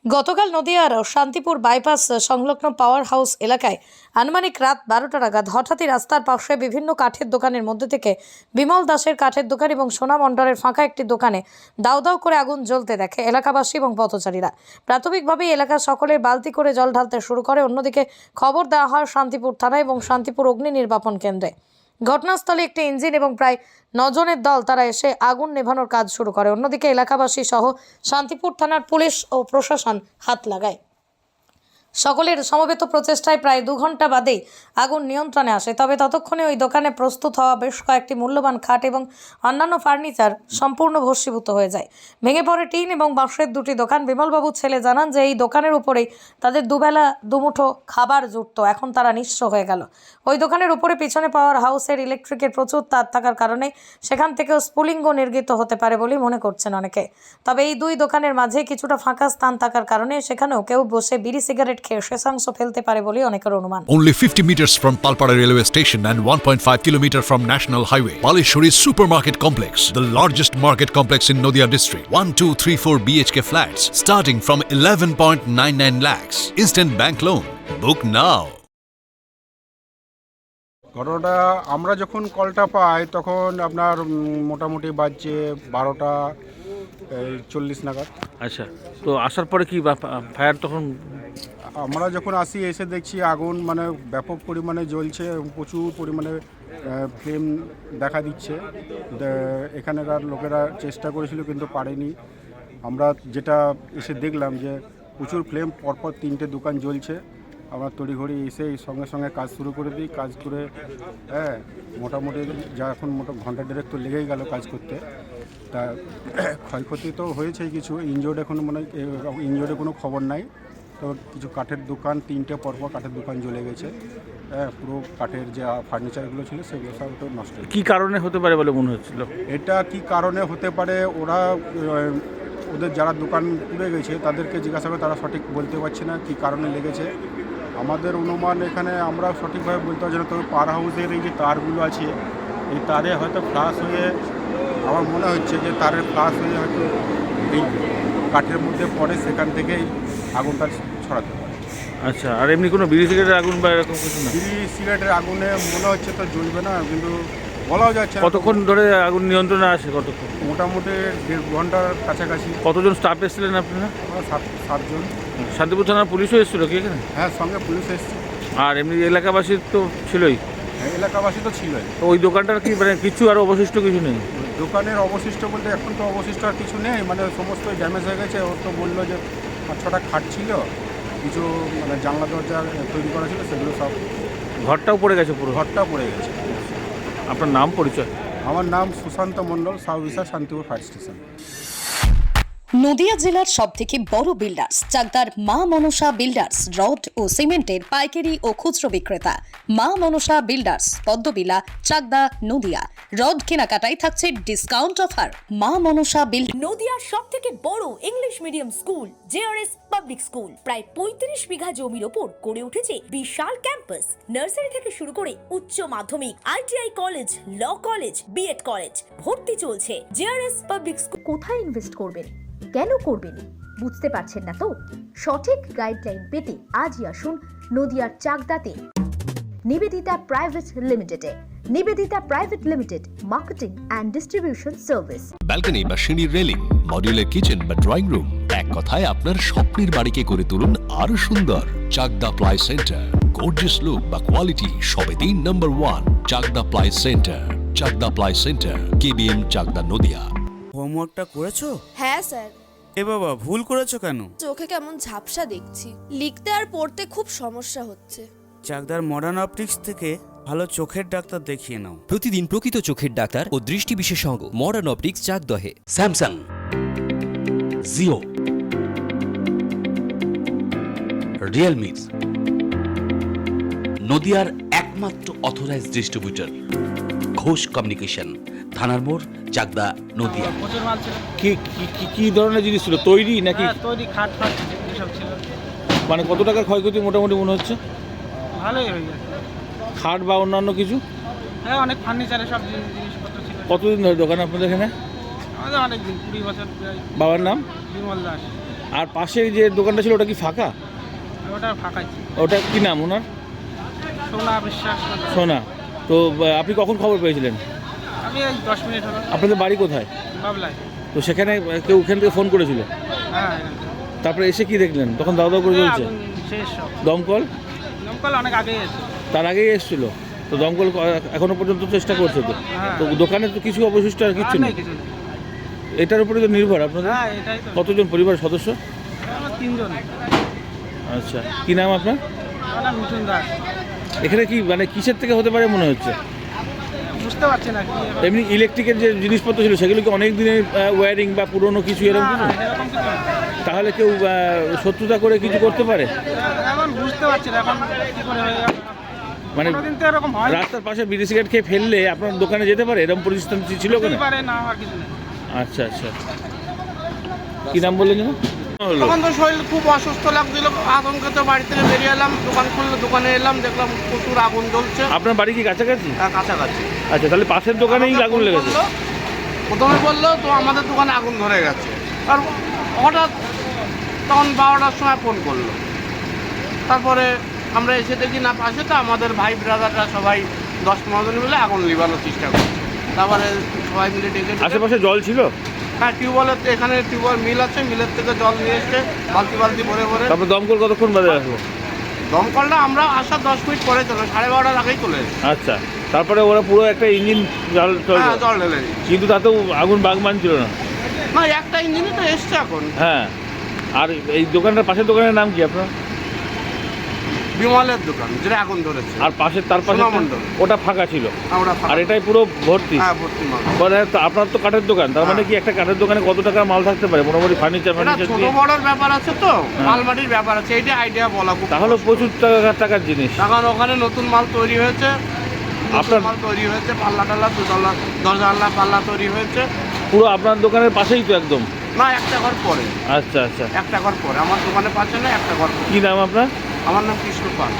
গতকাল নদিয়ার শান্তিপুর বাইপাস সংলগ্ন পাওয়ার হাউস এলাকায় আনুমানিক রাত 12টা নাগাদ হঠাৎই রাস্তার পাশে বিভিন্ন কাঠের দোকানের মধ্যে থেকে বিমল দাসের কাঠের দোকান এবং সোনা মণ্ডলের ফাঁকা একটি দোকানে দাউ দাউ করে আগুন জ্বলতে দেখে এলাকাবাসী এবং পথচারীরা। প্রাথমিকভাবে এলাকার সকলের বালতি করে জল ঢালতে শুরু করে। অন্যদিকে খবর দেওয়া হয় শান্তিপুর থানা এবং শান্তিপুর অগ্নি নির্বাপন কেন্দ্রে। ঘটনাস্থলে একটি ইঞ্জিন এবং প্রায় 9 জনের দল তারা এসে আগুন নেভানোর কাজ শুরু করে। অন্যদিকে এলাকাবাসী সহ শান্তিপুর থানার পুলিশ ও প্রশাসন হাত লাগায়। সকলের সমবেত প্রচেষ্টায় প্রায় 2 ঘন্টা বাদেই আগুন নিয়ন্ত্রণে আসে। তবে ততক্ষণে ওই দোকানে প্রস্তুত হওয়া বেশ কয়েকটি মূল্যবান খাট এবং অন্যান্য ফার্নিচার সম্পূর্ণ ভস্মীভূত হয়ে যায়। ভেঙে পড়ে টিন এবং বাঁশের 2টি দোকান। বিমলবাবুর ছেলে জানান যে এই দোকানের উপরেই তাদের দুবেলা দুমুঠো খাবার জুটতো, এখন তারা নিঃস্ব হয়ে গেল। ওই দোকানের উপরে পিছনে পাওয়ার হাউসের ইলেকট্রিকের প্রচুর তার থাকার কারণে সেখান থেকেও স্ফুলিঙ্গ নির্গত হতে পারে বলে মনে করছেন অনেকে। তবে এই 2 দোকানের মাঝে কিছুটা ফাঁকা স্থান থাকার কারণে সেখানেও কেউ বসে বিড়ি সিগারেট খেয়ে শেষাংশ ফেলতে পারে বলে অনেকের অনুমান। Only 50 meters from Palpara railway station and 1.5 kilometer from National Highway, Palishuri Supermarket Complex, the largest market complex in Noida district. 1, 2, 3, 4 BHK flats starting from 11.99 lakhs. Instant bank loan. Book now. ঘটনাটা আমরা যখন কলটা পাই তখন আপনার মোটামুটি বাজছে 12টা 40 নাগাদ। আচ্ছা, তো আসার পরে কি ফায়ার তখন? আমরা যখন আসি এসে দেখছি আগুন মানে ব্যাপক পরিমাণে জ্বলছে এবং প্রচুর পরিমাণে ফ্লেম দেখা দিচ্ছে। এখানকার লোকেরা চেষ্টা করেছিল কিন্তু পারেনি। আমরা যেটা এসে দেখলাম যে প্রচুর ফ্লেম, পরপর 3টে দোকান জ্বলছে। আমরা তড়িঘড়ি এসে সঙ্গে সঙ্গে কাজ শুরু করে দিই। কাজ করে মোটামুটি যা এখন ঘন্টা দেড়েক তো লেগেই গেল কাজ করতে। তা ক্ষয়ক্ষতি তো হয়েছেই কিছু, ইনজোর্ড এখন ইনজোর্ডে কোনো খবর নাই। তো কিছু কাঠের দোকান, 3টে পরপর কাঠের দোকান জ্বলে গেছে। পুরো কাঠের যে ফার্নিচারগুলো ছিল সেগুলো সব তো নষ্ট। কী কারণে হতে পারে বলে মনে হচ্ছিল? এটা কি কারণে হতে পারে, ওদের যারা দোকান পুড়ে গেছে তাদেরকে জিজ্ঞাসা করে তারা সঠিক বলতে পারছে না কী কারণে লেগেছে। আমাদের অনুমান এখানে আমরা সঠিকভাবে বলতে পারছি না। তবে পাওয়ার হাউসের এই যে তারগুলো আছে, এই তারে হয়তো ফ্লাশ হয়ে, আমার মনে হচ্ছে যে তারের ফ্লাশ হয়ে হয়তো এই কাঠের মধ্যে পড়ে, সেখান থেকেই আগুনটা ছড়াতে পারে। আচ্ছা, আর এমনি কোনো বিড়ি সিগারেটের আগুন বা এরকম কিছু না? বিড়ি সিগারেটের আগুনে মনে হচ্ছে তো জ্বলবে না, কিন্তু বলাও যাচ্ছে না। কতক্ষণ ধরে আগুন নিয়ন্ত্রণে আসে? কতক্ষণ? মোটামুটি 1.5 ঘন্টার কাছাকাছি। কতজন স্টাফ এসেছিলেন আপনারা? 7 জন। শান্তিপুর থানার পুলিশও এসেছিল কি এখানে? হ্যাঁ, সঙ্গে পুলিশ এসেছে। আর এমনি এলাকাবাসী তো ছিলই? হ্যাঁ, এলাকাবাসী তো ছিলই। তো ওই দোকানটার কি মানে কিছু আর অবশিষ্ট কিছু নেই? দোকানের অবশিষ্ট বলতে এখন তো অবশিষ্ট আর কিছু নেই, মানে সমস্ত ড্যামেজ হয়ে গেছে। ওর তো বললো যে 5-6টা খাট ছিল, কিছু মানে জানলা দরজা তৈরি করা ছিল, সেগুলো সব। ঘরটাও পড়ে গেছে পুরো? ঘরটাও পড়ে গেছে। আপনার নাম, পরিচয়? আমার নাম Sushanta Mondal, sub officer, Shantipur fire station. Nadia জেলার সবথেকে বড় বিল্ডার্স চাকদার মা মনসা বিল্ডার্স রড ও সিমেন্টের পাইকারি ও খুচরো বিক্রেতা। মা মনসা বিল্ডার্স, পদ্মবিলা, চাকদা, নদিয়া। রড কেনাকাটায় থাকছে ডিসকাউন্ট অফার। মা মনসা নদিয়ার সবথেকে বড় English medium school JRS public school প্রায় 35 বিঘা জমির ওপর গড়ে উঠেছে বিশাল ক্যাম্পাস। নার্সারি থেকে শুরু করে উচ্চ মাধ্যমিক, ITI college, law college, B Ed college ভর্তি চলছে। JRS public school. কোথায় ইনভেস্ট করবেন, কেন করবেন বুঝতে পারছেন না তো? সঠিক গাইডলাইন পেতে আজই আসুন নদিয়ার চাকদাতে নিবেদিতা প্রাইভেট লিমিটেডে। Nivedita private limited, marketing and distribution service. Balcony বা সিঁড়ির রেলিং, মডিউলার কিচেন বা ড্রয়িং রুম, এক কথায় আপনার স্বপ্নের বাড়িকে করে তুলুন আরো সুন্দর। Chakdah ply centre, gorgeous look বা কোয়ালিটি সবে 3 নম্বর 1 Chakdah ply centre. Chakdah ply centre, KBM, Chakdah, Nadia. হোমওয়ার্কটা করেছো? হ্যাঁ স্যার। এ বাবা, ভুল করেছো কেন? চোখে কেমন ঝাপসা দেখছি, লিখতে আর পড়তে খুব সমস্যা হচ্ছে। চাকদার মডার্ন অপটিক্স থেকে ভালো চোখের ডাক্তার দেখিয়ে নাও। প্রতিদিন প্রকৃত চোখের ডাক্তার ও দৃষ্টি বিশেষজ্ঞ মডার্ন অপটিক্স চাকদহে। স্যামসাং, জিও, রিয়েলমি, নদিয়ার একমাত্র অথরাইজড ডিস্ট্রিবিউটর ঘোষ কমিউনিকেশন, থানার মোড়, চাকদা, নদিয়া। কি ধরনের জিনিস ছিল? তৈরি নাকি? তৈরি খাট ফাট এসব ছিল। মানে কত টাকার ক্ষয়ক্ষতি মোটামুটি মনে হচ্ছে? ভালোই হয়ে গেছে। খাট বা অন্যান্য কিছু? হ্যাঁ, অনেক ফার্নিচারের সব জিনিসপত্র ছিল। কতদিন ধরে দোকান আপনাদের এখানে? আমাদের অনেক দিন, 20 বছর প্রায়। বাবার নাম? বিমল দাস। আর পাশে যে দোকানটা ছিল ওটা কি ফাঁকা? ওটা ফাঁকাই ছিল। ওটা কি নাম ওনার? সোনা বিশ্বাস। সোনা। তো আপনি কখন খবর পেয়েছিলেন? আমি এই 10 মিনিট হলো। আপনাদের বাড়ি কোথায়? বাবলাই। তো সেখানে কেউ ওখান থেকে ফোন করেছিল? হ্যাঁ। তারপরে এসে কি দেখলেন? তখন দাও দাও করে জ্বলছে? আগুন শেষ সব। দমকল? দমকল অনেক আগেই এসেছে। তার আগেই এসেছিল? তো দমকল এখনো পর্যন্ত চেষ্টা করছে তো? হ্যাঁ। তো দোকানে তো কিছু অবশিষ্ট আর কিচ্ছু আর নেই? নেই কিছু নেই। এটার উপরে তো নির্ভর আপনাদের? হ্যাঁ এটাই তো। কতজন পরিবারের সদস্য? আমরা 3 জন। আচ্ছা, কি নাম আপনার? আমার নাম মিঠুন দাস। এখানে কি মানে কিসের থেকে হতে পারে মনে হচ্ছে? বুঝতে পারছি না কি এবার। এমনি ইলেকট্রিকের যে জিনিসপত্র ছিল সেগুলো কি অনেক দিনের ওয়্যারিং বা পুরনো কিছু এরকম না, কিছু? না, এরকম কিছু না। তাহলে কেউ শত্রুতা করে কিছু করতে পারে? এখন বুঝতে পারছি না এখন কি করে হয়ে গেল। মানে কোনোদিন তো এরকম হয়। রাস্তার পাশে বিড়ি সিগারেট খেয়ে ফেললে আপনার দোকানে যেতে পারে এরকম পরিস্থিতি ছিল কেন? হতেই পারে না আর কিছু নেই। আচ্ছা আচ্ছা, কি নাম বললেন যেন? হলো তখন তো শরীর খুব অসুস্থ লাগছিল, আতঙ্কে তো বাড়ি থেকে বেরিয়ে এলাম, দোকান খুললো, দোকানে এলাম, দেখলাম প্রচুর আগুন জ্বলছে। আপনার বাড়ি কি কাছাকাছি? কাছাকাছি। আচ্ছা, তাহলে পাশের দোকানেই আগুন লেগেছে? প্রথমে বললো তো আমাদের দোকানে আগুন ধরে গেছে, আর হঠাৎ তখন 12টার সময় ফোন করলো। তারপরে আমরা এসে দেখি না পাশে তো আমাদের ভাই ব্রাদাররা সবাই 10-15 জন মিলে আগুন লিবানোর চেষ্টা করছে। তারপরে সবাই মিলে ডেকে আশেপাশে জল ছিল? হ্যাঁ, টিউবওয়েলের এখানে টিউবওয়েল মিল আছে, মিলের থেকে জল নিয়ে এসছে বালতি বালতি ভরে ভরে। তারপর দমকল কতক্ষণ বাজে আসলো? দমকলটা আমরা আসার 10 মিনিট পরে চলে, 12:30টার আগেই চলে এসেছে। আচ্ছা, তারপরে ওরা পুরো একটা ইঞ্জিন জল হ্যাঁ, জল ঢেলে দিই। কিন্তু তাতেও আগুন বাগ মানছিল না? না, একটা ইঞ্জিনই তো এসছে এখন। হ্যাঁ। আর এই দোকানটার পাশের দোকানের নাম কি আপনার? বিমলের দোকান, যেটা আগুন ধরেছে। আর পাশে তার পাশে সোনামণ্ডল। ওটা ফাঁকা ছিল? আমরা আর এটাই পুরো ভর্তি? হ্যাঁ, ভর্তি মাল। মানে তো আপনার তো কাঠের দোকান, তার মানে কি একটা কাঠের দোকানে কত টাকার মাল থাকতে পারে মোটামুটি? ফার্নিচার এটা ফার্নিচার ছোট দিয়ে বড়র ব্যাপার আছে তো, মালমাটির ব্যাপার আছে, এইটা আইডিয়া বলা খুব তাহলে কষ্ট। প্রচুর টাকার জিনিস। এখন ওখানে নতুন মাল তৈরি হয়েছে, আপনার- মাল তৈরি হয়েছে, পাল্লা টাল্লা, দরজা আল্লা পাল্লা তৈরি হয়েছে। পুরো আপনার দোকানের পাশেই তো একদম? না, একটা ঘর পরে। আচ্ছা আচ্ছা, একটা ঘর পরে আমার দোকানের পাশে না, একটা ঘর পরে। কি নাম আপনার? আমার নাম কৃষ্ণ পাল।